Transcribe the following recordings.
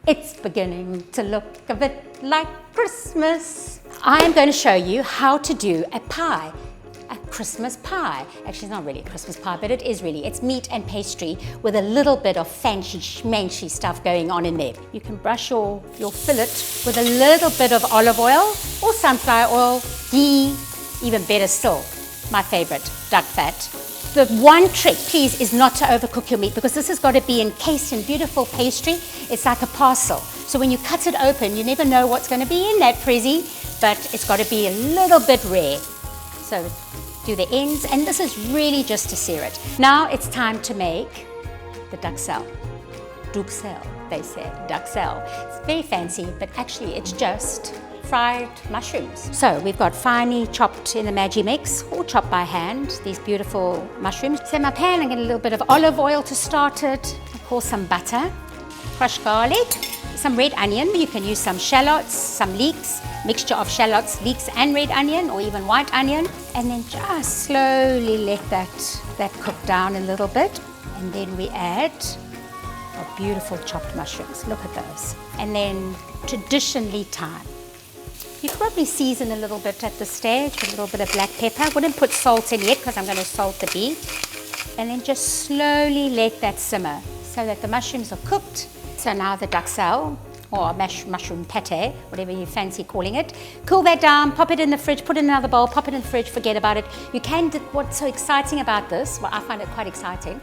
It's beginning to look a bit like Christmas. I'm going to show you how to do a pie, a Christmas pie. Actually, it's not really a Christmas pie, but it is really. It's meat and pastry with a little bit of fancy schmancy stuff going on in there. You can brush your fillet with a little bit of olive oil or sunflower oil, ghee, even better still, my favorite, duck fat. The one trick, please, is not to overcook your meat, because this has got to be encased in beautiful pastry. It's like a parcel. So when you cut it open, you never know what's going to be in that prezzy, but it's got to be a little bit rare. So do the ends, and this is really just to sear it. Now it's time to make the duxelle. Duxelle, they say, duxelle. It's very fancy, but actually it's just fried mushrooms. So we've got finely chopped in the Maggi mix or chopped by hand, these beautiful mushrooms. So in my pan, I'm getting a little bit of olive oil to start it, of course some butter, crushed garlic, some red onion. You can use some shallots, some leeks, mixture of shallots, leeks and red onion, or even white onion. And then just slowly let that cook down a little bit. And then we add our beautiful chopped mushrooms. Look at those. And then traditionally thyme. You could probably season a little bit at this stage with a little bit of black pepper. I wouldn't put salt in yet because I'm going to salt the beef. And then just slowly let that simmer so that the mushrooms are cooked. So now the duxelle, or mushroom pate, whatever you fancy calling it. Cool that down, pop it in the fridge, put it in another bowl, pop it in the fridge, forget about it. You can, what's so exciting about this, well, I find it quite exciting,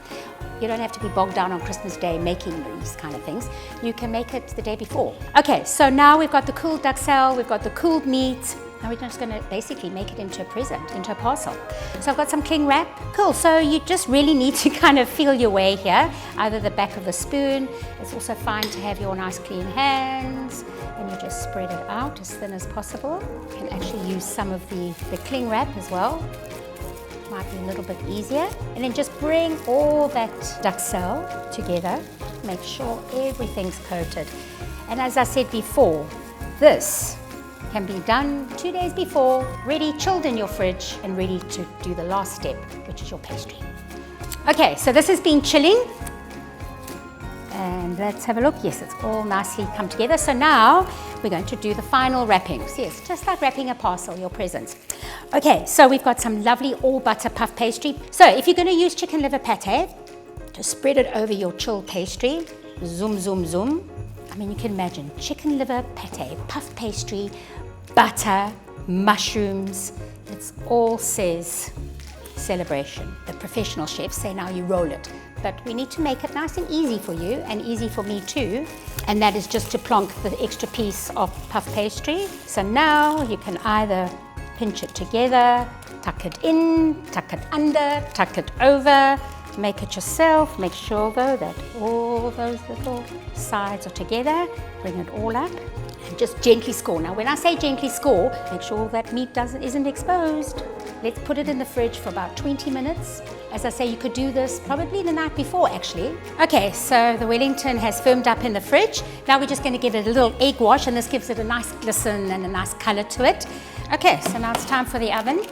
you don't have to be bogged down on Christmas Day making these kind of things. You can make it the day before. Okay, so now we've got the cooled duxelle, we've got the cooled meat. Now we're just going to basically make it into a present, into a parcel. So I've got some cling wrap. Cool, so you just really need to kind of feel your way here, either the back of the spoon. It's also fine to have your nice clean hands, and you just spread it out as thin as possible. You can actually use some of the cling wrap as well. Might be a little bit easier. And then just bring all that duxelle together. Make sure everything's coated. And as I said before, this can be done 2 days before, ready, chilled in your fridge, and ready to do the last step, which is your pastry. Okay, so this has been chilling. And let's have a look. Yes, it's all nicely come together. So now we're going to do the final wrappings. Yes, just like wrapping a parcel, your presents. Okay, so we've got some lovely all butter puff pastry. So if you're going to use chicken liver pate, just spread it over your chilled pastry. Zoom, zoom, zoom. I mean, you can imagine chicken liver pate, puff pastry, butter, mushrooms. It all says celebration. The professional chefs say now you roll it. But we need to make it nice and easy for you, and easy for me too. And that is just to plonk the extra piece of puff pastry. So now you can either pinch it together, tuck it in, tuck it under, tuck it over, make it yourself. Make sure though that all those little sides are together. Bring it all up and just gently score. Now when I say gently score, make sure that meat isn't exposed. Let's put it in the fridge for about 20 minutes. As I say, you could do this probably the night before actually. Okay, so the Wellington has firmed up in the fridge. Now we're just going to give it a little egg wash, and this gives it a nice glisten and a nice color to it. Okay, so now it's time for the oven.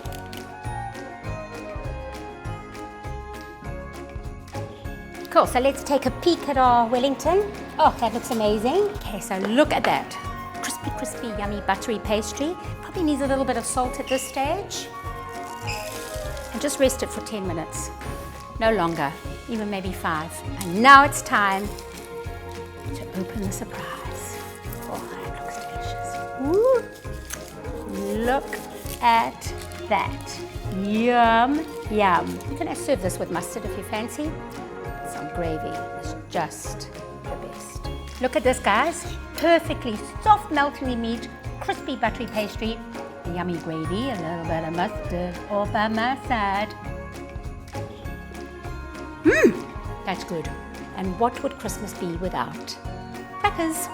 Cool, so let's take a peek at our Wellington. Oh, that looks amazing. Okay, so look at that. Crispy, crispy, yummy, buttery pastry. Probably needs a little bit of salt at this stage. And just rest it for 10 minutes. No longer, even maybe 5. And now it's time to open the surprise. Oh, that looks delicious. Woo! Look at that. Yum, yum. You can serve this with mustard if you fancy. Some gravy is just the best. Look at this, guys. Perfectly soft, melty meat, crispy, buttery pastry, yummy gravy, a little bit of mustard all by my side. That's good. And what would Christmas be without crackers?